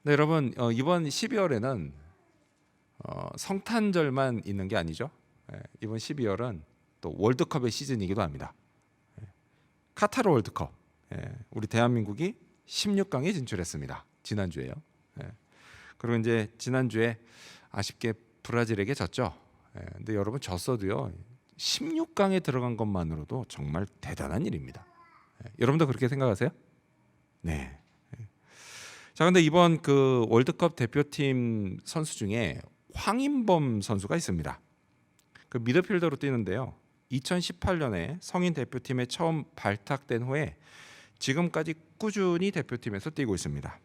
네, 여러분 이번 12월에는 성탄절만 있는 게 아니죠. 이번 12월은 또 월드컵의 시즌이기도 합니다. 카타르 월드컵. 우리 대한민국이 16강에 진출했습니다. 지난주에요. 그리고 이제 지난주에 아쉽게 브라질에게 졌죠. 근데 여러분 졌어도요. 16강에 들어간 것만으로도 정말 대단한 일입니다. 여러분도 그렇게 생각하세요? 네. 자, 근데 이번 그 월드컵 대표팀 선수 중에 황인범 선수가 있습니다. 그 미드필더로 뛰는데요. 2018년에 성인 대표팀에 처음 발탁된 후에 지금까지 꾸준히 대표팀에서 뛰고 있습니다.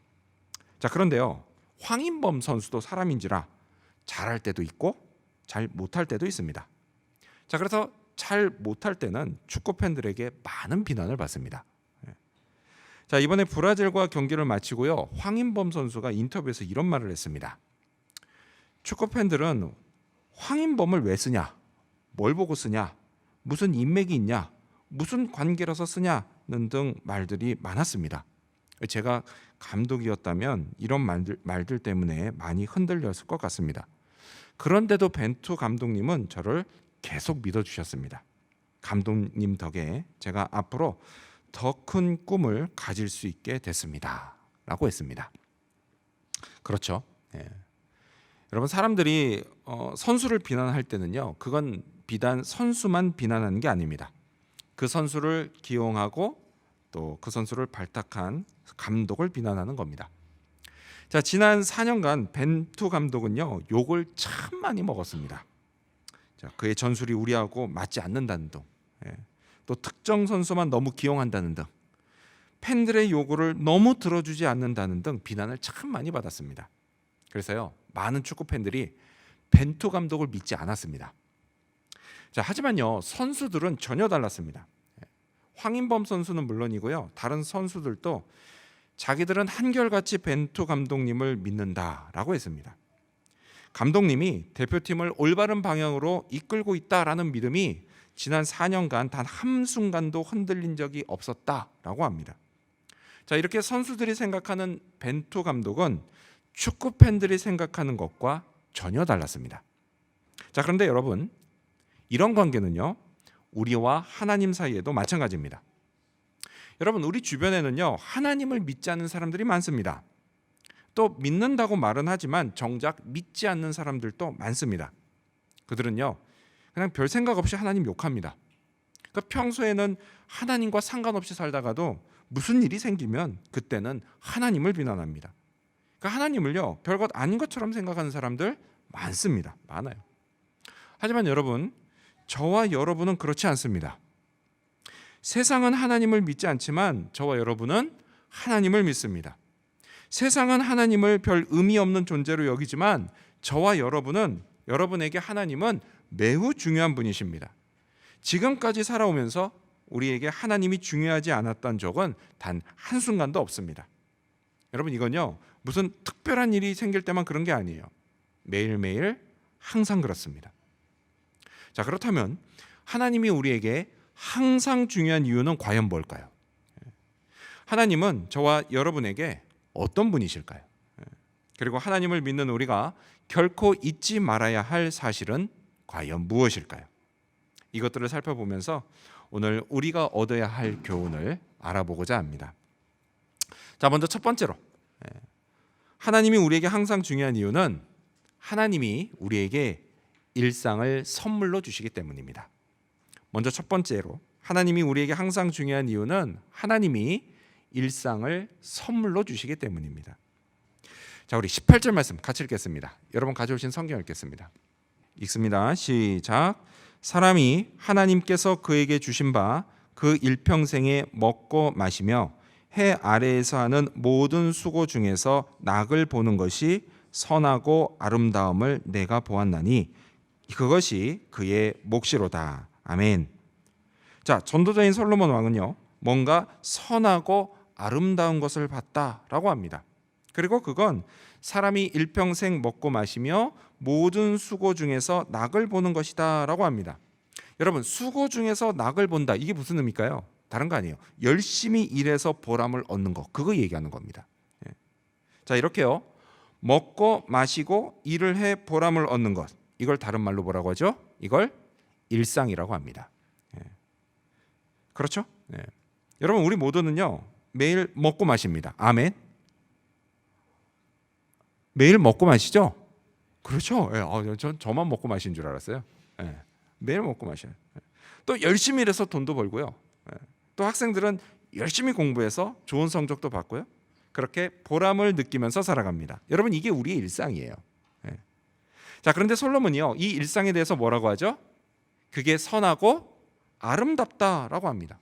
자, 그런데요. 황인범 선수도 사람인지라 잘할 때도 있고 잘 못할 때도 있습니다. 자, 그래서 잘 못할 때는 축구 팬들에게 많은 비난을 받습니다. 자, 이번에 브라질과 경기를 마치고요. 황인범 선수가 인터뷰에서 이런 말을 했습니다. 축구 팬들은 황인범을 왜 쓰냐? 뭘 보고 쓰냐? 무슨 인맥이 있냐? 무슨 관계라서 쓰냐는 등 말들이 많았습니다. 제가 감독이었다면 이런 말들 때문에 많이 흔들렸을 것 같습니다. 그런데도 벤투 감독님은 저를 계속 믿어주셨습니다. 감독님 덕에 제가 앞으로 더 큰 꿈을 가질 수 있게 됐습니다. 라고 했습니다. 그렇죠. 여러분, 사람들이 선수를 비난할 때는요, 그건 비단 선수만 비난하는 게 아닙니다. 그 선수를 기용하고 또 그 선수를 발탁한 감독을 비난하는 겁니다. 자, 지난 4년간 벤투 감독은요, 욕을 참 많이 먹었습니다. 자, 그의 전술이 우리하고 맞지 않는다는 등, 또 특정 선수만 너무 기용한다는 등, 팬들의 요구를 너무 들어주지 않는다는 등 비난을 참 많이 받았습니다. 그래서요, 많은 축구 팬들이 벤투 감독을 믿지 않았습니다. 자, 하지만요, 선수들은 전혀 달랐습니다. 황인범 선수는 물론이고요, 다른 선수들도 자기들은 한결같이 벤투 감독님을 믿는다라고 했습니다. 감독님이 대표팀을 올바른 방향으로 이끌고 있다라는 믿음이 지난 4년간 단 한순간도 흔들린 적이 없었다라고 합니다. 자, 이렇게 선수들이 생각하는 벤투 감독은 축구 팬들이 생각하는 것과 전혀 달랐습니다. 자, 그런데 여러분, 이런 관계는요, 우리와 하나님 사이에도 마찬가지입니다. 여러분, 우리 주변에는요, 하나님을 믿지 않는 사람들이 많습니다. 또 믿는다고 말은 하지만 정작 믿지 않는 사람들도 많습니다. 그들은요, 그냥 별 생각 없이 하나님 욕합니다. 그러니까 평소에는 하나님과 상관없이 살다가도 무슨 일이 생기면 그때는 하나님을 비난합니다. 그러니까 하나님을요, 별것 아닌 것처럼 생각하는 사람들 많습니다. 많아요. 하지만 여러분, 저와 여러분은 그렇지 않습니다. 세상은 하나님을 믿지 않지만 저와 여러분은 하나님을 믿습니다. 세상은 하나님을 별 의미 없는 존재로 여기지만 저와 여러분에게 하나님은 매우 중요한 분이십니다. 지금까지 살아오면서 우리에게 하나님이 중요하지 않았던 적은 단 한순간도 없습니다. 여러분, 이건요, 무슨 특별한 일이 생길 때만 그런 게 아니에요. 매일매일 항상 그렇습니다. 자, 그렇다면 하나님이 우리에게 항상 중요한 이유는 과연 뭘까요? 하나님은 저와 여러분에게 어떤 분이실까요? 그리고 하나님을 믿는 우리가 결코 잊지 말아야 할 사실은 과연 무엇일까요? 이것들을 살펴보면서 오늘 우리가 얻어야 할 교훈을 알아보고자 합니다. 자, 먼저 첫 번째로, 하나님이 우리에게 항상 중요한 이유는 하나님이 우리에게 일상을 선물로 주시기 때문입니다. 먼저 첫 번째로, 하나님이 우리에게 항상 중요한 이유는 하나님이 일상을 선물로 주시기 때문입니다. 자, 우리 18절 말씀 같이 읽겠습니다. 여러분 가져오신 성경 읽겠습니다. 읽습니다. 시작. 사람이 하나님께서 그에게 주신 바 그 일평생에 먹고 마시며 해 아래에서 하는 모든 수고 중에서 낙을 보는 것이 선하고 아름다움을 내가 보았나니 그것이 그의 몫이로다. 아멘. 자, 전도자인 솔로몬 왕은요, 뭔가 선하고 아름다운 것을 봤다라고 합니다. 그리고 그건 사람이 일평생 먹고 마시며 모든 수고 중에서 낙을 보는 것이다라고 합니다. 여러분, 수고 중에서 낙을 본다, 이게 무슨 의미일까요? 다른 거 아니에요. 열심히 일해서 보람을 얻는 거, 그거 얘기하는 겁니다. 자, 이렇게요, 먹고 마시고 일을 해 보람을 얻는 것. 이걸 다른 말로 뭐라고 하죠? 이걸 일상이라고 합니다. 그렇죠? 여러분 우리 모두는요 매일 먹고 마십니다. 아멘. 매일 먹고 마시죠? 그렇죠. 전 저만 먹고 마신 줄 알았어요. 매일 먹고 마셔요. 또 열심히 일해서 돈도 벌고요. 또 학생들은 열심히 공부해서 좋은 성적도 받고요. 그렇게 보람을 느끼면서 살아갑니다. 여러분 이게 우리의 일상이에요. 자, 그런데 솔로몬이요 이 일상에 대해서 뭐라고 하죠? 그게 선하고 아름답다라고 합니다.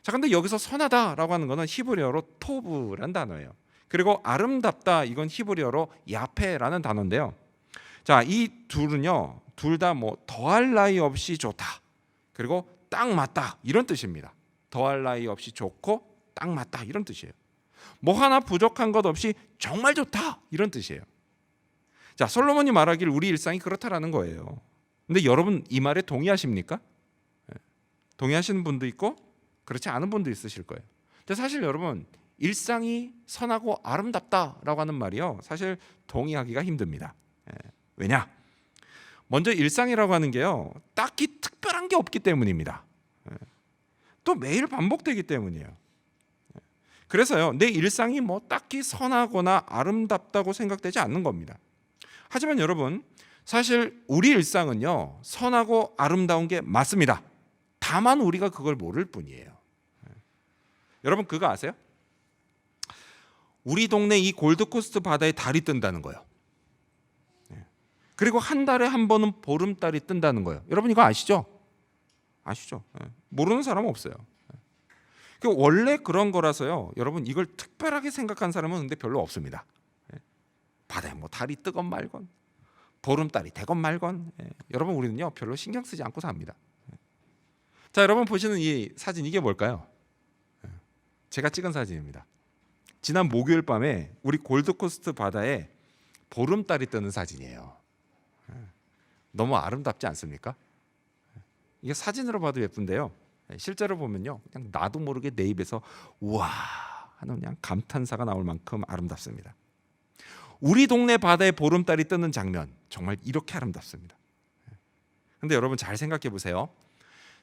자, 근데 여기서 선하다라고 하는 것은 히브리어로 토브라는 단어예요. 그리고 아름답다 이건 히브리어로 야페라는 단어인데요. 자, 이 둘은요 둘 다 뭐 더할 나위 없이 좋다. 그리고 딱 맞다 이런 뜻입니다. 더할 나위 없이 좋고 딱 맞다 이런 뜻이에요. 뭐 하나 부족한 것 없이 정말 좋다 이런 뜻이에요. 자, 솔로몬이 말하길 우리 일상이 그렇다라는 거예요. 근데 여러분 이 말에 동의하십니까? 동의하시는 분도 있고 그렇지 않은 분도 있으실 거예요. 근데 사실 여러분 일상이 선하고 아름답다라고 하는 말이요 사실 동의하기가 힘듭니다. 왜냐? 먼저 일상이라고 하는 게요 딱히 특별한 게 없기 때문입니다. 또 매일 반복되기 때문이에요. 그래서요 내 일상이 뭐 딱히 선하거나 아름답다고 생각되지 않는 겁니다. 하지만 여러분 사실 우리 일상은요 선하고 아름다운 게 맞습니다. 다만 우리가 그걸 모를 뿐이에요. 여러분 그거 아세요? 우리 동네 이 골드코스트 바다에 달이 뜬다는 거예요. 그리고 한 달에 한 번은 보름달이 뜬다는 거예요. 여러분 이거 아시죠? 아시죠? 모르는 사람은 없어요. 원래 그런 거라서요. 여러분 이걸 특별하게 생각한 사람은 근데 별로 없습니다. 바다에 뭐 달이 뜨건 말건 보름달이 되건 말건 여러분 우리는요 별로 신경 쓰지 않고 삽니다. 자, 여러분 보시는 이 사진 이게 뭘까요? 제가 찍은 사진입니다. 지난 목요일 밤에 우리 골드코스트 바다에 보름달이 뜨는 사진이에요. 너무 아름답지 않습니까? 이게 사진으로 봐도 예쁜데요. 실제로 보면요, 그냥 나도 모르게 내 입에서 우와 하는 그냥 감탄사가 나올 만큼 아름답습니다. 우리 동네 바다에 보름달이 뜨는 장면 정말 이렇게 아름답습니다. 근데 여러분 잘 생각해 보세요.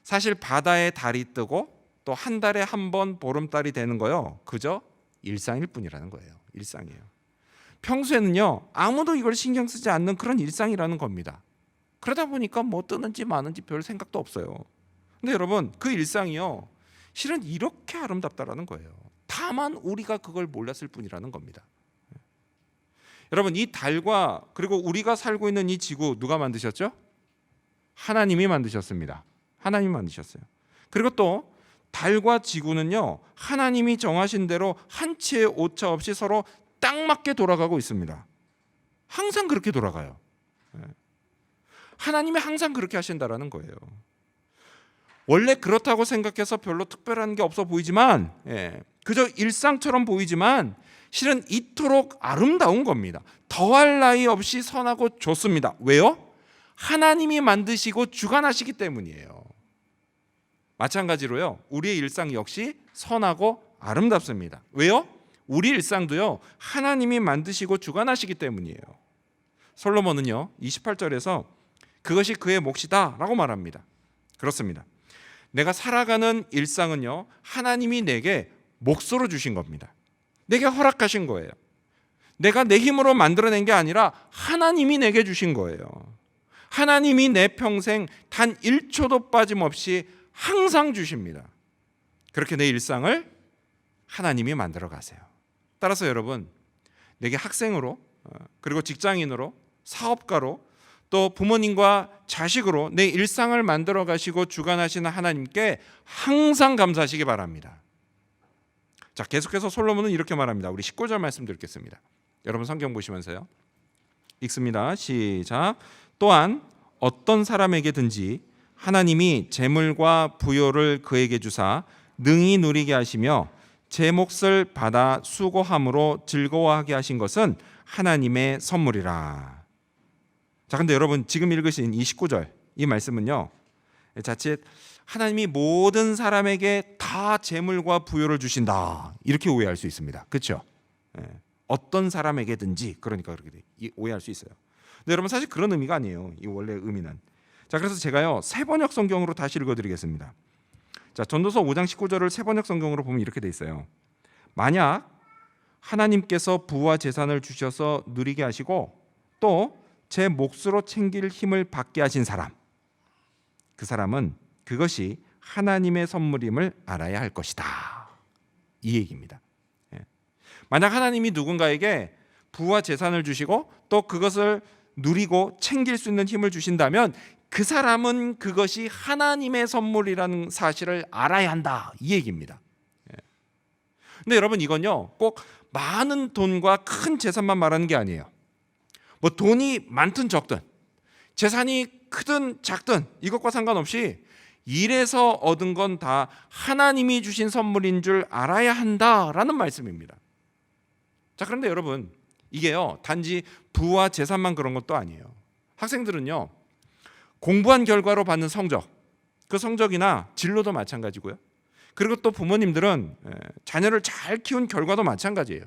사실 바다에 달이 뜨고 또 한 달에 한 번 보름달이 되는 거요 그저 일상일 뿐이라는 거예요. 일상이에요. 평소에는요 아무도 이걸 신경 쓰지 않는 그런 일상이라는 겁니다. 그러다 보니까 뭐 뜨는지 마는지 별 생각도 없어요. 근데 여러분 그 일상이요 실은 이렇게 아름답다라는 거예요. 다만 우리가 그걸 몰랐을 뿐이라는 겁니다. 여러분 이 달과 그리고 우리가 살고 있는 이 지구 누가 만드셨죠? 하나님이 만드셨습니다. 하나님이 만드셨어요. 그리고 또 달과 지구는요 하나님이 정하신 대로 한 치의 오차 없이 서로 딱 맞게 돌아가고 있습니다. 항상 그렇게 돌아가요. 하나님이 항상 그렇게 하신다라는 거예요. 원래 그렇다고 생각해서 별로 특별한 게 없어 보이지만 그저 일상처럼 보이지만 실은 이토록 아름다운 겁니다. 더할 나위 없이 선하고 좋습니다. 왜요? 하나님이 만드시고 주관하시기 때문이에요. 마찬가지로요 우리의 일상 역시 선하고 아름답습니다. 왜요? 우리 일상도요 하나님이 만드시고 주관하시기 때문이에요. 솔로몬은요 28절에서 그것이 그의 몫이다 라고 말합니다. 그렇습니다. 내가 살아가는 일상은요 하나님이 내게 몫으로 주신 겁니다. 내게 허락하신 거예요. 내가 내 힘으로 만들어낸 게 아니라 하나님이 내게 주신 거예요. 하나님이 내 평생 단 1초도 빠짐없이 항상 주십니다. 그렇게 내 일상을 하나님이 만들어 가세요. 따라서 여러분 내게 학생으로 그리고 직장인으로 사업가로 또 부모님과 자식으로 내 일상을 만들어 가시고 주관하시는 하나님께 항상 감사하시기 바랍니다. 자, 계속해서 솔로몬은 이렇게 말합니다. 우리 19절 말씀 드리겠습니다. 여러분 성경 보시면서요. 읽습니다. 시작. 또한 어떤 사람에게든지 하나님이 재물과 부요를 그에게 주사 능히 누리게 하시며 제 몫을 받아 수고함으로 즐거워하게 하신 것은 하나님의 선물이라. 자, 근데 여러분 지금 읽으신 이 19절 이 말씀은요 자칫 하나님이 모든 사람에게 다 재물과 부요를 주신다 이렇게 오해할 수 있습니다. 그렇죠? 어떤 사람에게든지, 그러니까 그렇게 오해할 수 있어요. 근데 여러분 사실 그런 의미가 아니에요. 이 원래 의미는. 자, 그래서 제가요 새 번역 성경으로 다시 읽어드리겠습니다. 자, 전도서 5장 19절을 새 번역 성경으로 보면 이렇게 돼 있어요. 만약 하나님께서 부와 재산을 주셔서 누리게 하시고 또 제 몫으로 챙길 힘을 받게 하신 사람, 그 사람은 그것이 하나님의 선물임을 알아야 할 것이다. 이 얘기입니다. 만약 하나님이 누군가에게 부와 재산을 주시고 또 그것을 누리고 챙길 수 있는 힘을 주신다면 그 사람은 그것이 하나님의 선물이라는 사실을 알아야 한다. 이 얘기입니다. 근데 여러분 이건요 꼭 많은 돈과 큰 재산만 말하는 게 아니에요. 뭐 돈이 많든 적든 재산이 크든 작든 이것과 상관없이 일에서 얻은 건 다 하나님이 주신 선물인 줄 알아야 한다라는 말씀입니다. 자, 그런데 여러분 이게요 단지 부와 재산만 그런 것도 아니에요. 학생들은요 공부한 결과로 받는 성적, 그 성적이나 진로도 마찬가지고요. 그리고 또 부모님들은 자녀를 잘 키운 결과도 마찬가지예요.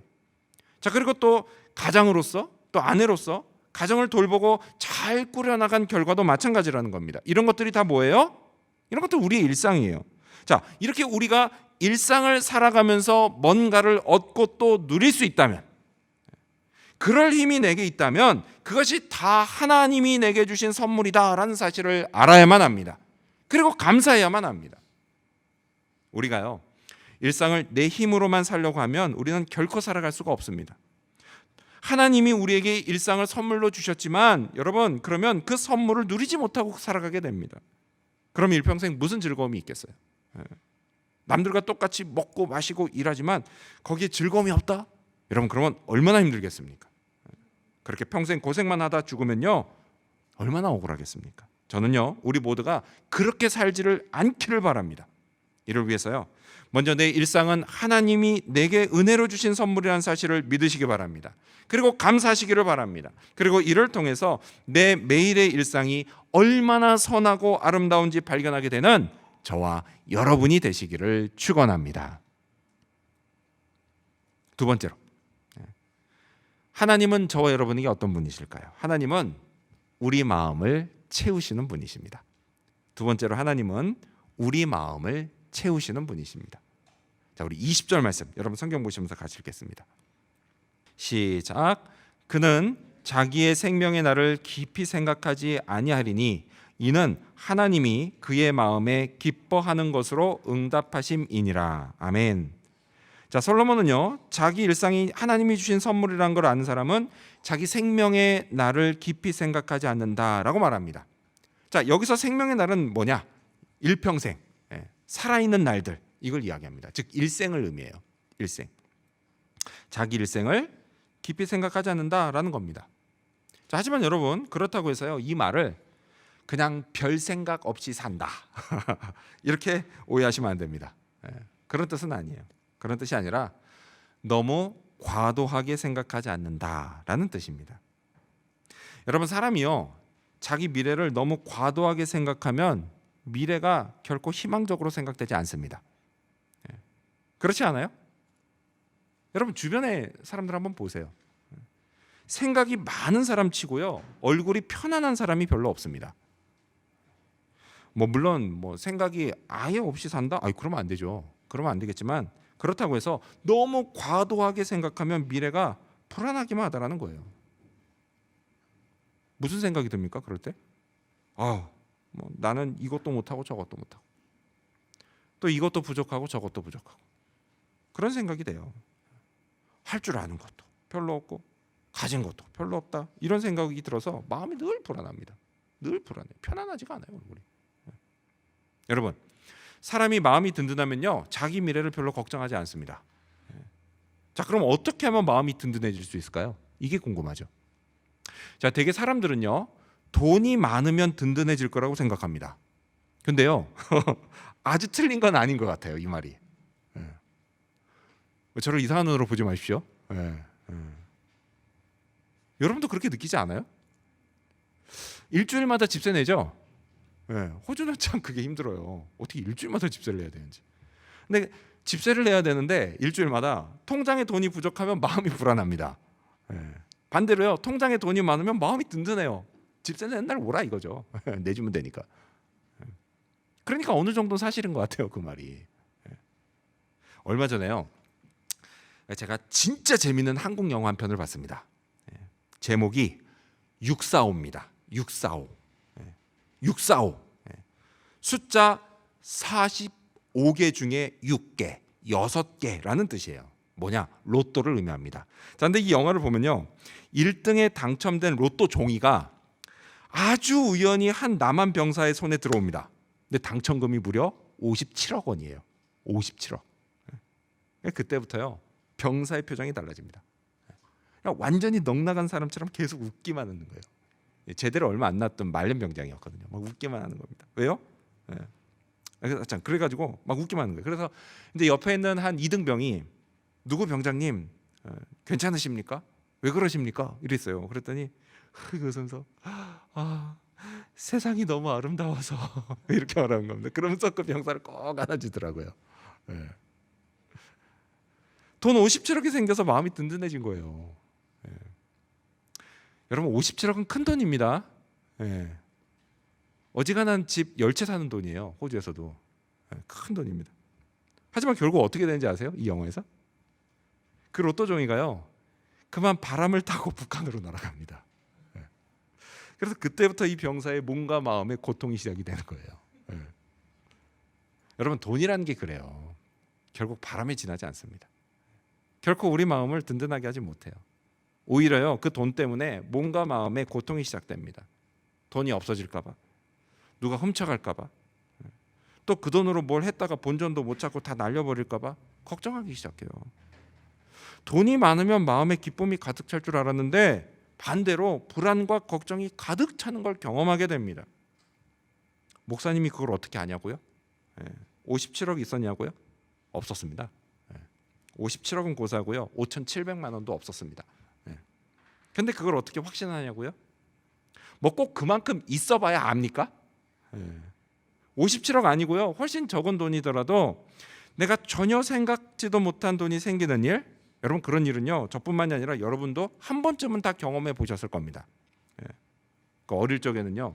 자, 그리고 또 가장으로서 또 아내로서 가정을 돌보고 잘 꾸려나간 결과도 마찬가지라는 겁니다. 이런 것들이 다 뭐예요? 이런 것도 우리의 일상이에요. 자, 이렇게 우리가 일상을 살아가면서 뭔가를 얻고 또 누릴 수 있다면, 그럴 힘이 내게 있다면 그것이 다 하나님이 내게 주신 선물이다라는 사실을 알아야만 합니다. 그리고 감사해야만 합니다. 우리가요 일상을 내 힘으로만 살려고 하면 우리는 결코 살아갈 수가 없습니다. 하나님이 우리에게 일상을 선물로 주셨지만 여러분 그러면 그 선물을 누리지 못하고 살아가게 됩니다. 그럼 일평생 무슨 즐거움이 있겠어요? 남들과 똑같이 먹고 마시고 일하지만 거기에 즐거움이 없다? 여러분 그러면 얼마나 힘들겠습니까? 그렇게 평생 고생만 하다 죽으면요 얼마나 억울하겠습니까? 저는요 우리 모두가 그렇게 살지를 않기를 바랍니다. 이를 위해서요 먼저 내 일상은 하나님이 내게 은혜로 주신 선물이라는 사실을 믿으시기 바랍니다. 그리고 감사하시기를 바랍니다. 그리고 이를 통해서 내 매일의 일상이 얼마나 선하고 아름다운지 발견하게 되는 저와 여러분이 되시기를 축원합니다. 두 번째로, 하나님은 저와 여러분에게 어떤 분이실까요? 하나님은 우리 마음을 채우시는 분이십니다. 두 번째로 하나님은 우리 마음을 채우시는 분이십니다. 자, 우리 20절 말씀 여러분 성경 보시면서 같이 읽겠습니다. 시작. 그는 자기의 생명의 날을 깊이 생각하지 아니하리니 이는 하나님이 그의 마음에 기뻐하는 것으로 응답하심이니라. 아멘. 자, 솔로몬은요 자기 일상이 하나님이 주신 선물이라는 걸 아는 사람은 자기 생명의 날을 깊이 생각하지 않는다라고 말합니다. 자, 여기서 생명의 날은 뭐냐? 일평생 살아있는 날들, 이걸 이야기합니다. 즉 일생을 의미해요. 일생. 자기 일생을 깊이 생각하지 않는다라는 겁니다. 자, 하지만 여러분 그렇다고 해서요 이 말을 그냥 별 생각 없이 산다 이렇게 오해하시면 안 됩니다. 그런 뜻은 아니에요. 그런 뜻이 아니라 너무 과도하게 생각하지 않는다라는 뜻입니다. 여러분 사람이요 자기 미래를 너무 과도하게 생각하면 미래가 결코 희망적으로 생각되지 않습니다. 그렇지 않아요? 여러분 주변의 사람들 한번 보세요. 생각이 많은 사람 치고요 얼굴이 편안한 사람이 별로 없습니다. 물론 생각이 아예 없이 산다? 그러면 안 되죠. 그러면 안 되겠지만 그렇다고 해서 너무 과도하게 생각하면 미래가 불안하기만 하다라는 거예요. 무슨 생각이 듭니까? 그럴 때? 나는 이것도 못하고 저것도 못하고 또 이것도 부족하고 저것도 부족하고 그런 생각이 돼요. 할 줄 아는 것도 별로 없고 가진 것도 별로 없다 이런 생각이 들어서 마음이 늘 불안합니다. 늘 불안해. 편안하지가 않아요 우리. 여러분 사람이 마음이 든든하면요 자기 미래를 별로 걱정하지 않습니다. 자, 그럼 어떻게 하면 마음이 든든해질 수 있을까요? 이게 궁금하죠. 자, 되게 사람들은요 돈이 많으면 든든해질 거라고 생각합니다. 근데요 아주 틀린 건 아닌 것 같아요 이 말이. 저를 이상한 눈으로 보지 마십시오. 여러분도 그렇게 느끼지 않아요? 일주일마다 집세 내죠? 호주는 참 그게 힘들어요. 어떻게 일주일마다 집세를 내야 되는지. 근데 집세를 내야 되는데 일주일마다 통장에 돈이 부족하면 마음이 불안합니다. 예. 반대로요, 통장에 돈이 많으면 마음이 든든해요. 집세는 맨날 오라 이거죠. 내주면 되니까. 그러니까 어느 정도 사실인 것 같아요, 그 말이. 얼마 전에요, 제가 진짜 재밌는 한국 영화 한 편을 봤습니다. 제목이 645입니다. 645. 645. 숫자 45개 중에 6개, 6개라는 뜻이에요. 뭐냐? 로또를 의미합니다. 자, 근데 이 영화를 보면요, 1등에 당첨된 로또 종이가 아주 우연히 한 남한 병사의 손에 들어옵니다. 근데 당첨금이 무려 57억 원이에요. 57억. 그때부터요, 병사의 표정이 달라집니다. 그냥 완전히 넉나간 사람처럼 계속 웃기만 하는 거예요. 제대로 얼마 안 났던 말년병장이었거든요. 막 웃기만 하는 겁니다. 왜요? 그래가지고 막 웃기만 하는 거예요. 그래서 이제 옆에 있는 한 2등 병이 누구 병장님 괜찮으십니까? 왜 그러십니까? 이랬어요. 그랬더니 웃으면서 세상이 너무 아름다워서 이렇게 말하는 겁니다. 그러면서 그 병사를 꼭 안아주더라고요. 돈 57억이 생겨서 마음이 든든해진 거예요. 여러분, 57억은 큰 돈입니다. 어지간한 집 10채 사는 돈이에요. 호주에서도. 큰 돈입니다. 하지만 결국 어떻게 되는지 아세요? 이 영화에서 그 로또 종이가요, 그만 바람을 타고 북한으로 날아갑니다. 그래서 그때부터 이 병사의 몸과 마음의 고통이 시작이 되는 거예요. 여러분, 돈이라는 게 그래요. 결국 바람에 지나지 않습니다. 결코 우리 마음을 든든하게 하지 못해요. 오히려요, 그 돈 때문에 몸과 마음의 고통이 시작됩니다. 돈이 없어질까 봐, 누가 훔쳐갈까 봐, 또 그 돈으로 뭘 했다가 본전도 못 찾고 다 날려버릴까 봐 걱정하기 시작해요. 돈이 많으면 마음에 기쁨이 가득 찰 줄 알았는데 반대로 불안과 걱정이 가득 차는 걸 경험하게 됩니다. 목사님이 그걸 어떻게 아냐고요? 57억 있었냐고요? 없었습니다. 57억은 고사고요, 5,700만 원도 없었습니다. 근데 그걸 어떻게 확신하냐고요? 뭐 꼭 그만큼 있어봐야 압니까? 57억 아니고요, 훨씬 적은 돈이더라도 내가 전혀 생각지도 못한 돈이 생기는 일, 여러분, 그런 일은요, 저뿐만이 아니라 여러분도 한 번쯤은 다 경험해 보셨을 겁니다. 어릴 적에는요,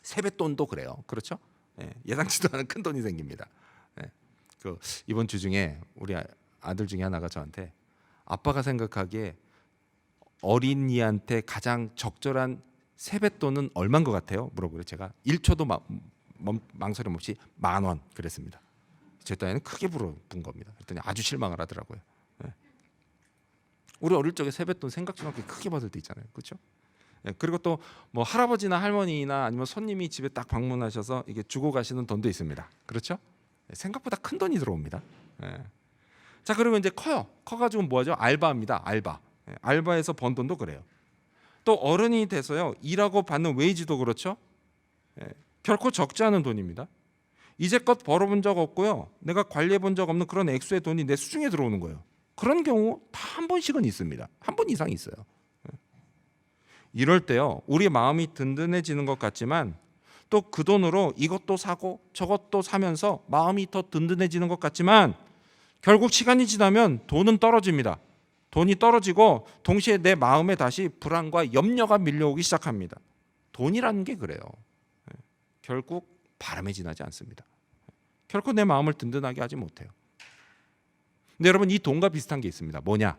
세뱃돈도 그래요. 그렇죠? 예상치도 않은 큰 돈이 생깁니다. 이번 주 중에 우리 아들 중에 하나가 저한테 아빠가 생각하기에 어린이한테 가장 적절한 세뱃돈은 얼마인 것 같아요? 물어보고요. 제가 1초도 망설임 없이 10,000원 그랬습니다. 제 딴에는 크게 물어본 겁니다. 그랬더니 아주 실망을 하더라고요. 우리 어릴 적에 세뱃돈 생각지도 않게 크게 받을 때 있잖아요. 그렇죠? 그리고 또 뭐 할아버지나 할머니나 아니면 손님이 집에 딱 방문하셔서 이게 주고 가시는 돈도 있습니다. 그렇죠? 생각보다 큰 돈이 들어옵니다. 자, 그리고 이제 커가지고 뭐하죠? 알바입니다. 알바에서 번 돈도 그래요. 또 어른이 돼서요, 일하고 받는 웨이지도 그렇죠? 결코 적지 않은 돈입니다. 이제껏 벌어본 적 없고요, 내가 관리해본 적 없는 그런 액수의 돈이 내 수중에 들어오는 거예요. 그런 경우 다 한 번씩은 있습니다. 한 번 이상 있어요. 이럴 때요, 우리 마음이 든든해지는 것 같지만 또 그 돈으로 이것도 사고 저것도 사면서 마음이 더 든든해지는 것 같지만 결국 시간이 지나면 돈은 떨어집니다. 돈이 떨어지고 동시에 내 마음에 다시 불안과 염려가 밀려오기 시작합니다. 돈이라는 게 그래요. 결국 바람에 지나지 않습니다. 결코 내 마음을 든든하게 하지 못해요. 근데 여러분, 이 돈과 비슷한 게 있습니다. 뭐냐?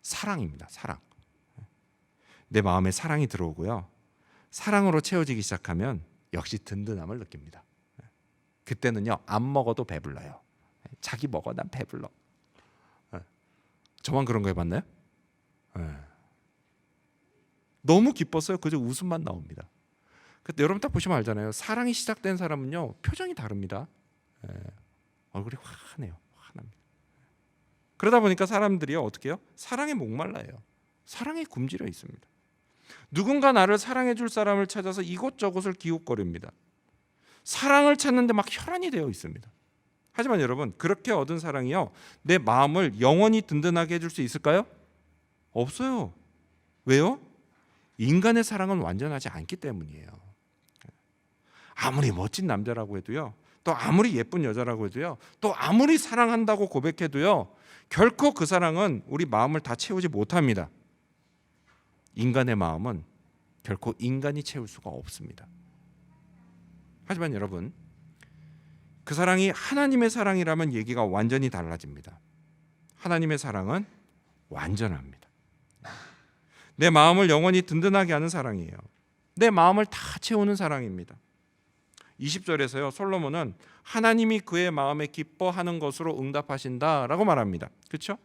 사랑입니다. 사랑. 내 마음에 사랑이 들어오고요, 사랑으로 채워지기 시작하면 역시 든든함을 느낍니다. 그때는요, 안 먹어도 배불러요. 자기 먹어, 난 배불러. 저만 그런 거 해봤나요? 너무 기뻤어요. 그저 웃음만 나옵니다. 그때 여러분 딱 보시면 알잖아요. 사랑이 시작된 사람은요, 표정이 다릅니다. 얼굴이 환해요. 환합니다. 그러다 보니까 사람들이요, 어떻게 해요? 사랑에 목말라요. 사랑에 굶주려 있습니다. 누군가 나를 사랑해 줄 사람을 찾아서 이곳저곳을 기웃거립니다. 사랑을 찾는데 막 혈안이 되어 있습니다. 하지만 여러분, 그렇게 얻은 사랑이요, 내 마음을 영원히 든든하게 해줄 수 있을까요? 없어요. 왜요? 인간의 사랑은 완전하지 않기 때문이에요. 아무리 멋진 남자라고 해도요, 또 아무리 예쁜 여자라고 해도요, 또 아무리 사랑한다고 고백해도요, 결코 그 사랑은 우리 마음을 다 채우지 못합니다. 인간의 마음은 결코 인간이 채울 수가 없습니다. 하지만 여러분, 그 사랑이 하나님의 사랑이라면 얘기가 완전히 달라집니다. 하나님의 사랑은 완전합니다. 내 마음을 영원히 든든하게 하는 사랑이에요. 내 마음을 다 채우는 사랑입니다. 20절에서요, 솔로몬은 하나님이 그의 마음에 기뻐하는 것으로 응답하신다라고 말합니다. 그렇죠?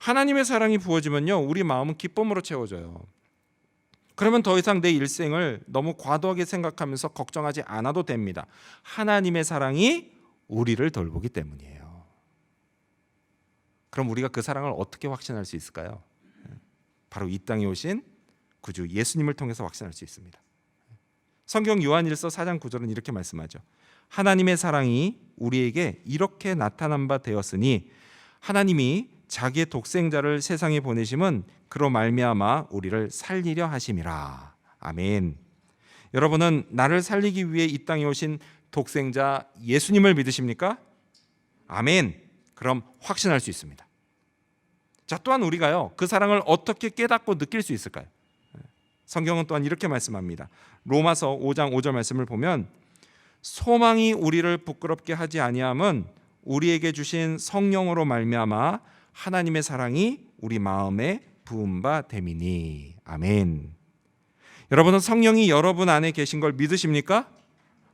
하나님의 사랑이 부어지면요, 우리 마음은 기쁨으로 채워져요. 그러면 더 이상 내 일생을 너무 과도하게 생각하면서 걱정하지 않아도 됩니다. 하나님의 사랑이 우리를 돌보기 때문이에요. 그럼 우리가 그 사랑을 어떻게 확신할 수 있을까요? 바로 이 땅에 오신 구주 예수님을 통해서 확신할 수 있습니다. 성경 요한일서 4장 9절은 이렇게 말씀하죠. 하나님의 사랑이 우리에게 이렇게 나타난 바 되었으니 하나님이 자기의 독생자를 세상에 보내심은 그로 말미암아 우리를 살리려 하심이라. 아멘. 여러분은 나를 살리기 위해 이 땅에 오신 독생자 예수님을 믿으십니까? 아멘. 그럼 확신할 수 있습니다. 자, 또한 우리가요, 그 사랑을 어떻게 깨닫고 느낄 수 있을까요? 성경은 또한 이렇게 말씀합니다. 로마서 5장 5절 말씀을 보면 소망이 우리를 부끄럽게 하지 아니함은 우리에게 주신 성령으로 말미암아 하나님의 사랑이 우리 마음에 부은 바 됨이니. 아멘. 여러분은 성령이 여러분 안에 계신 걸 믿으십니까?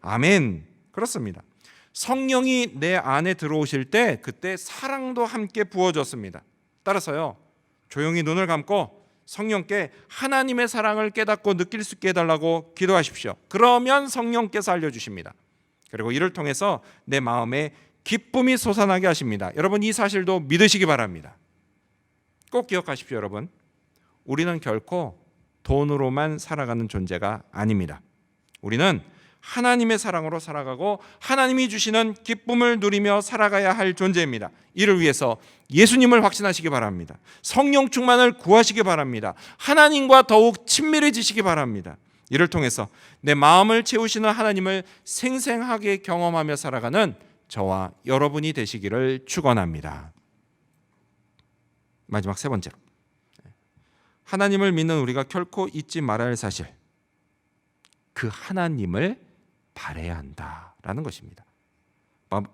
아멘. 그렇습니다. 성령이 내 안에 들어오실 때 그때 사랑도 함께 부어졌습니다. 따라서요, 조용히 눈을 감고 성령께 하나님의 사랑을 깨닫고 느낄 수 있게 해달라고 기도하십시오. 그러면 성령께서 알려주십니다. 그리고 이를 통해서 내 마음에 기쁨이 솟아나게 하십니다. 여러분, 이 사실도 믿으시기 바랍니다. 꼭 기억하십시오. 여러분, 우리는 결코 돈으로만 살아가는 존재가 아닙니다. 우리는 하나님의 사랑으로 살아가고 하나님이 주시는 기쁨을 누리며 살아가야 할 존재입니다. 이를 위해서 예수님을 확신하시기 바랍니다. 성령 충만을 구하시기 바랍니다. 하나님과 더욱 친밀해지시기 바랍니다. 이를 통해서 내 마음을 채우시는 하나님을 생생하게 경험하며 살아가는 저와 여러분이 되시기를 축원합니다. 마지막 세 번째로, 하나님을 믿는 우리가 결코 잊지 말아야 할 사실, 그 하나님을 바라야 한다라는 것입니다.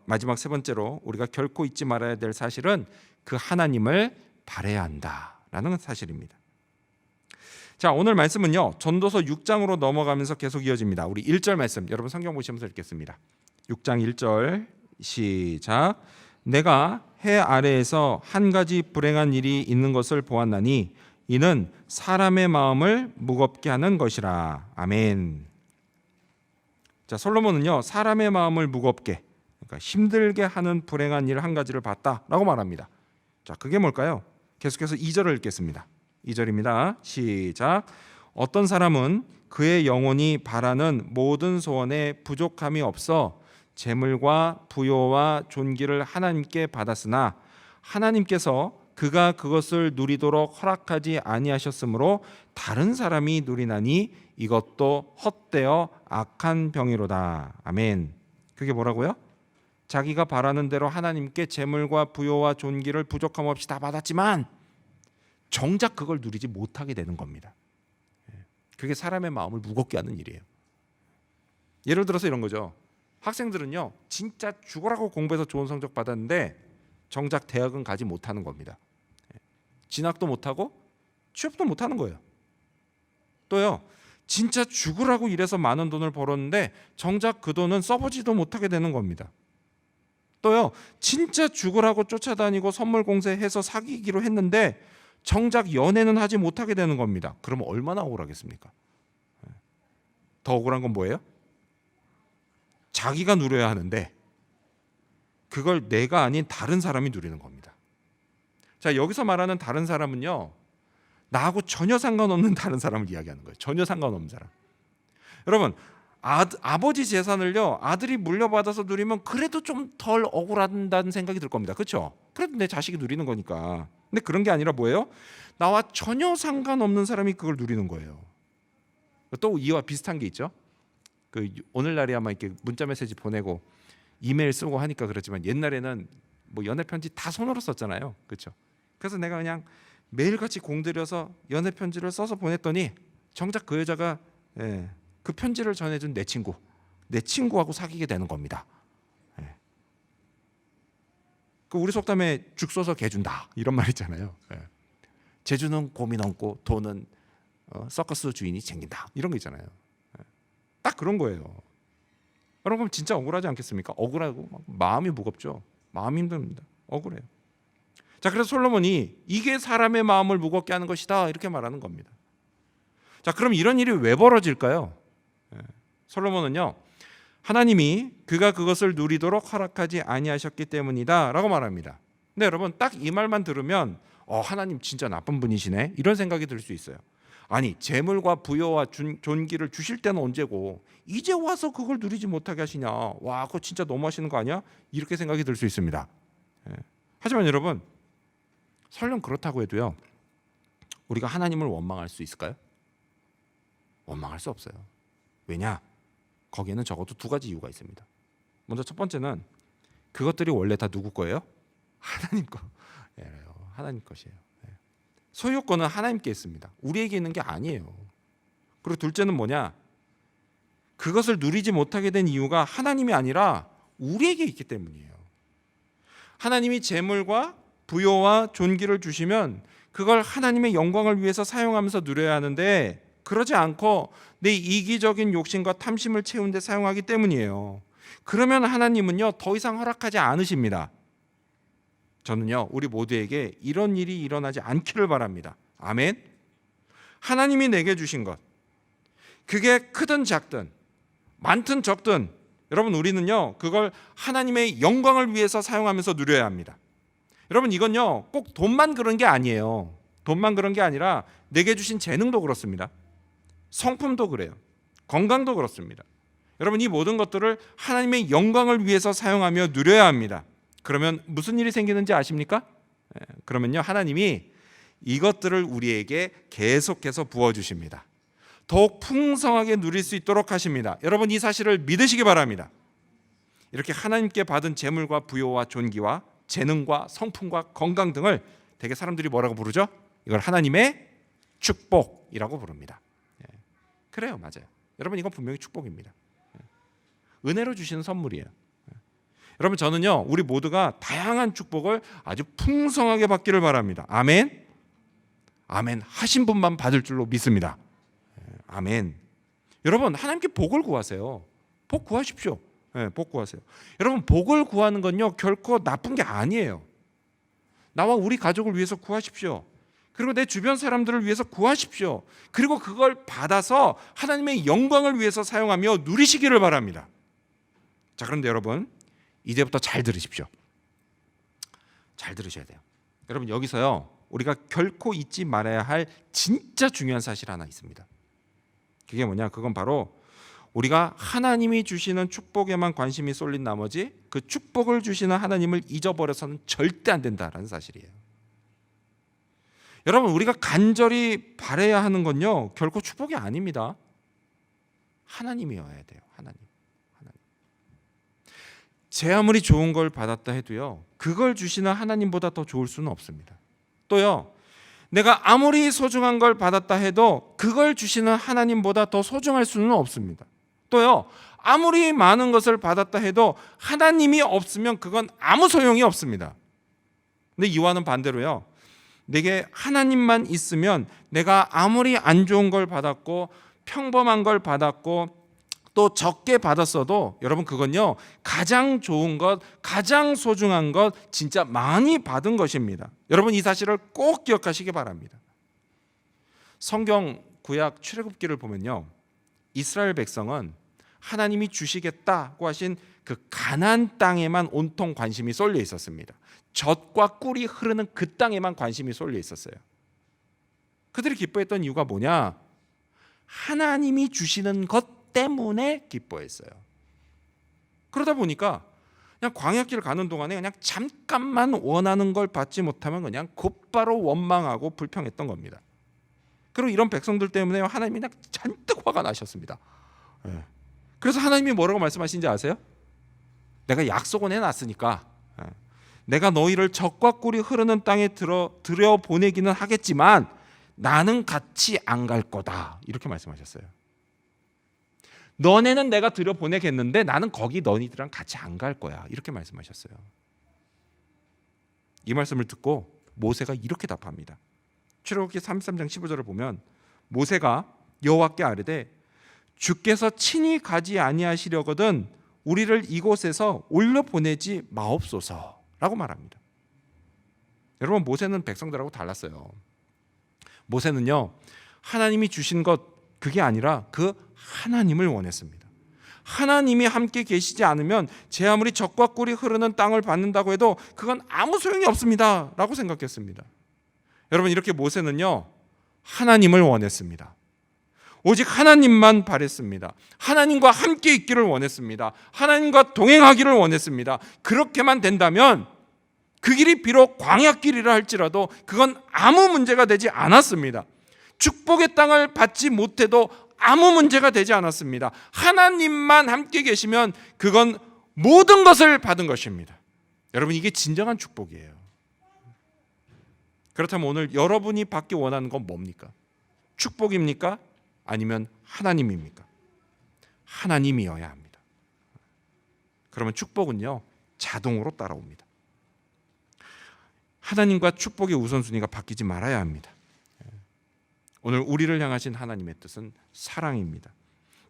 마지막 세 번째로 우리가 결코 잊지 말아야 될 사실은 그 하나님을 바라야 한다라는 사실입니다. 자, 오늘 말씀은요, 전도서 6장으로 넘어가면서 계속 이어집니다. 우리 1절 말씀, 여러분 성경 보시면서 읽겠습니다. 6장 1절 시작. 내가 해 아래에서 한 가지 불행한 일이 있는 것을 보았나니 이는 사람의 마음을 무겁게 하는 것이라. 아멘. 자, 솔로몬은요, 사람의 마음을 무겁게, 그러니까 힘들게 하는 불행한 일 한 가지를 봤다라고 말합니다. 자, 그게 뭘까요? 계속해서 2절을 읽겠습니다. 2절입니다. 시작. 어떤 사람은 그의 영혼이 바라는 모든 소원에 부족함이 없어 재물과 부요와 존귀를 하나님께 받았으나 하나님께서 그가 그것을 누리도록 허락하지 아니하셨으므로 다른 사람이 누리나니 이것도 헛되어 악한 병이로다. 아멘. 그게 뭐라고요? 자기가 바라는 대로 하나님께 재물과 부요와 존귀를 부족함 없이 다 받았지만 정작 그걸 누리지 못하게 되는 겁니다. 그게 사람의 마음을 무겁게 하는 일이에요. 예를 들어서 이런 거죠. 학생들은요, 진짜 죽으라고 공부해서 좋은 성적 받았는데 정작 대학은 가지 못하는 겁니다. 진학도 못하고 취업도 못하는 거예요. 또요, 진짜 죽으라고 일해서 많은 돈을 벌었는데 정작 그 돈은 써보지도 못하게 되는 겁니다. 또요, 진짜 죽으라고 쫓아다니고 선물 공세해서 사귀기로 했는데 정작 연애는 하지 못하게 되는 겁니다. 그러면 얼마나 억울하겠습니까? 더 억울한 건 뭐예요? 자기가 누려야 하는데 그걸 내가 아닌 다른 사람이 누리는 겁니다. 자, 여기서 말하는 다른 사람은요, 나하고 전혀 상관없는 다른 사람을 이야기하는 거예요. 전혀 상관없는 사람. 여러분, 아버지 재산을요, 아들이 물려받아서 누리면 그래도 좀 덜 억울하다는 생각이 들 겁니다. 그렇죠? 그래도 내 자식이 누리는 거니까. 근데 그런 게 아니라 뭐예요? 나와 전혀 상관없는 사람이 그걸 누리는 거예요. 또 이와 비슷한 게 있죠. 그 오늘날이야 막 이렇게 문자 메시지 보내고 이메일 쓰고 하니까 그렇지만 옛날에는 뭐 연애 편지 다 손으로 썼잖아요, 그렇죠? 그래서 내가 그냥 매일같이 공들여서 연애 편지를 써서 보냈더니 정작 그 여자가 그 편지를 전해준 내 친구하고 사귀게 되는 겁니다. 그 우리 속담에 죽 써서 개 준다 이런 말 있잖아요. 제주는 곰이 넘고 돈은 서커스 주인이 챙긴다 이런 거 있잖아요. 딱 그런 거예요. 여러분 진짜 억울하지 않겠습니까? 억울하고 막 마음이 무겁죠. 마음이 힘듭니다. 억울해요. 자, 그래서 솔로몬이 이게 사람의 마음을 무겁게 하는 것이다 이렇게 말하는 겁니다. 자, 그럼 이런 일이 왜 벌어질까요? 솔로몬은요, 하나님이 그가 그것을 누리도록 허락하지 아니하셨기 때문이다라고 말합니다. 근데 여러분 딱 이 말만 들으면 하나님 진짜 나쁜 분이시네 이런 생각이 들 수 있어요. 아니, 재물과 부여와 존귀를 주실 때는 언제고 이제 와서 그걸 누리지 못하게 하시냐? 와, 그거 진짜 너무하시는 거 아니야? 이렇게 생각이 들 수 있습니다. 하지만 여러분, 설령 그렇다고 해도요, 우리가 하나님을 원망할 수 있을까요? 원망할 수 없어요. 왜냐? 거기에는 적어도 두 가지 이유가 있습니다. 먼저 첫 번째는 그것들이 원래 다 누구 거예요? 하나님 거. 하나님 것이에요. 소유권은 하나님께 있습니다. 우리에게 있는 게 아니에요. 그리고 둘째는 뭐냐? 그것을 누리지 못하게 된 이유가 하나님이 아니라 우리에게 있기 때문이에요. 하나님이 재물과 부요와 존귀를 주시면 그걸 하나님의 영광을 위해서 사용하면서 누려야 하는데 그러지 않고 내 이기적인 욕심과 탐심을 채우는 데 사용하기 때문이에요. 그러면 하나님은요, 더 이상 허락하지 않으십니다. 저는요, 우리 모두에게 이런 일이 일어나지 않기를 바랍니다. 아멘. 하나님이 내게 주신 것, 그게 크든 작든 많든 적든 여러분 우리는요, 그걸 하나님의 영광을 위해서 사용하면서 누려야 합니다. 여러분 이건요, 꼭 돈만 그런 게 아니에요. 돈만 그런 게 아니라 내게 주신 재능도 그렇습니다. 성품도 그래요. 건강도 그렇습니다. 여러분 이 모든 것들을 하나님의 영광을 위해서 사용하며 누려야 합니다. 그러면 무슨 일이 생기는지 아십니까? 그러면요, 하나님이 이것들을 우리에게 계속해서 부어주십니다. 더욱 풍성하게 누릴 수 있도록 하십니다. 여러분 이 사실을 믿으시기 바랍니다. 이렇게 하나님께 받은 재물과 부요와 존귀와 재능과 성품과 건강 등을 대개 사람들이 뭐라고 부르죠? 이걸 하나님의 축복이라고 부릅니다. 그래요, 맞아요. 여러분 이건 분명히 축복입니다. 은혜로 주시는 선물이에요. 여러분 저는요, 우리 모두가 다양한 축복을 아주 풍성하게 받기를 바랍니다. 아멘. 아멘. 하신 분만 받을 줄로 믿습니다. 아멘. 여러분 하나님께 복을 구하세요. 복 구하십시오. 복 구하세요. 여러분 복을 구하는 건요, 결코 나쁜 게 아니에요. 나와 우리 가족을 위해서 구하십시오. 그리고 내 주변 사람들을 위해서 구하십시오. 그리고 그걸 받아서 하나님의 영광을 위해서 사용하며 누리시기를 바랍니다. 자, 그런데 여러분 이제부터 잘 들으십시오. 잘 들으셔야 돼요. 여러분 여기서요, 우리가 결코 잊지 말아야 할 진짜 중요한 사실 하나 있습니다. 그게 뭐냐? 그건 바로 우리가 하나님이 주시는 축복에만 관심이 쏠린 나머지 그 축복을 주시는 하나님을 잊어버려서는 절대 안 된다라는 사실이에요. 여러분 우리가 간절히 바라야 하는 건요, 결코 축복이 아닙니다. 하나님이어야 돼요. 하나님. 제 아무리 좋은 걸 받았다 해도요, 그걸 주시는 하나님보다 더 좋을 수는 없습니다. 또요, 내가 아무리 소중한 걸 받았다 해도 그걸 주시는 하나님보다 더 소중할 수는 없습니다. 또요, 아무리 많은 것을 받았다 해도 하나님이 없으면 그건 아무 소용이 없습니다. 근데 이와는 반대로요, 내게 하나님만 있으면 내가 아무리 안 좋은 걸 받았고 평범한 걸 받았고 또 적게 받았어도 여러분 그건요, 가장 좋은 것, 가장 소중한 것, 진짜 많이 받은 것입니다. 여러분 이 사실을 꼭 기억하시기 바랍니다. 성경 구약 출애굽기를 보면요, 이스라엘 백성은 하나님이 주시겠다고 하신 그 가나안 땅에만 온통 관심이 쏠려 있었습니다. 젖과 꿀이 흐르는 그 땅에만 관심이 쏠려 있었어요. 그들이 기뻐했던 이유가 뭐냐? 하나님이 주시는 것 때문에 기뻐했어요. 그러다 보니까 그냥 광야길 가는 동안에 그냥 잠깐만 원하는 걸 받지 못하면 그냥 곧바로 원망하고 불평했던 겁니다. 그리고 이런 백성들 때문에 하나님이 그냥 잔뜩 화가 나셨습니다. 그래서 하나님이 뭐라고 말씀하신지 아세요? 내가 약속은 해놨으니까 내가 너희를 적과 꿀이 흐르는 땅에 들여 보내기는 하겠지만 나는 같이 안 갈 거다, 이렇게 말씀하셨어요. 너네는 내가 들여 보내겠는데 나는 거기 너희들이랑 같이 안 갈 거야, 이렇게 말씀하셨어요. 이 말씀을 듣고 모세가 이렇게 답합니다. 출애굽기 33장 15절을 보면 모세가 여호와께 아뢰되 주께서 친히 가지 아니하시려거든 우리를 이곳에서 올려 보내지 마옵소서라고 말합니다. 여러분, 모세는 백성들하고 달랐어요. 모세는요, 하나님이 주신 것 그게 아니라 그 하나님을 원했습니다. 하나님이 함께 계시지 않으면 제 아무리 적과 꿀이 흐르는 땅을 받는다고 해도 그건 아무 소용이 없습니다 라고 생각했습니다. 여러분, 이렇게 모세는요, 하나님을 원했습니다. 오직 하나님만 바랬습니다. 하나님과 함께 있기를 원했습니다. 하나님과 동행하기를 원했습니다. 그렇게만 된다면 그 길이 비록 광야길이라 할지라도 그건 아무 문제가 되지 않았습니다. 축복의 땅을 받지 못해도 아무 문제가 되지 않았습니다. 하나님만 함께 계시면 그건 모든 것을 받은 것입니다. 여러분, 이게 진정한 축복이에요. 그렇다면 오늘 여러분이 받기 원하는 건 뭡니까? 축복입니까? 아니면 하나님입니까? 하나님이어야 합니다. 그러면 축복은요, 자동으로 따라옵니다. 하나님과 축복의 우선순위가 바뀌지 말아야 합니다. 오늘 우리를 향하신 하나님의 뜻은 사랑입니다.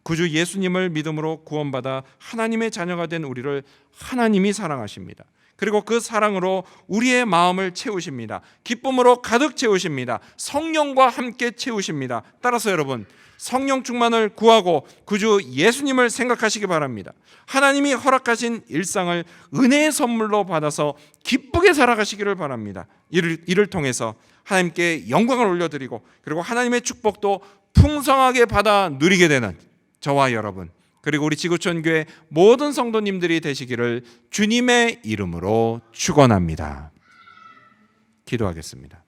구주 예수님을 믿음으로 구원받아 하나님의 자녀가 된 우리를 하나님이 사랑하십니다. 그리고 그 사랑으로 우리의 마음을 채우십니다. 기쁨으로 가득 채우십니다. 성령과 함께 채우십니다. 따라서 여러분, 성령 충만을 구하고 구주 예수님을 생각하시기 바랍니다. 하나님이 허락하신 일상을 은혜의 선물로 받아서 기쁘게 살아가시기를 바랍니다. 이를 통해서 하나님께 영광을 올려드리고 그리고 하나님의 축복도 풍성하게 받아 누리게 되는 저와 여러분, 그리고 우리 지구촌 교회 모든 성도님들이 되시기를 주님의 이름으로 축원합니다. 기도하겠습니다.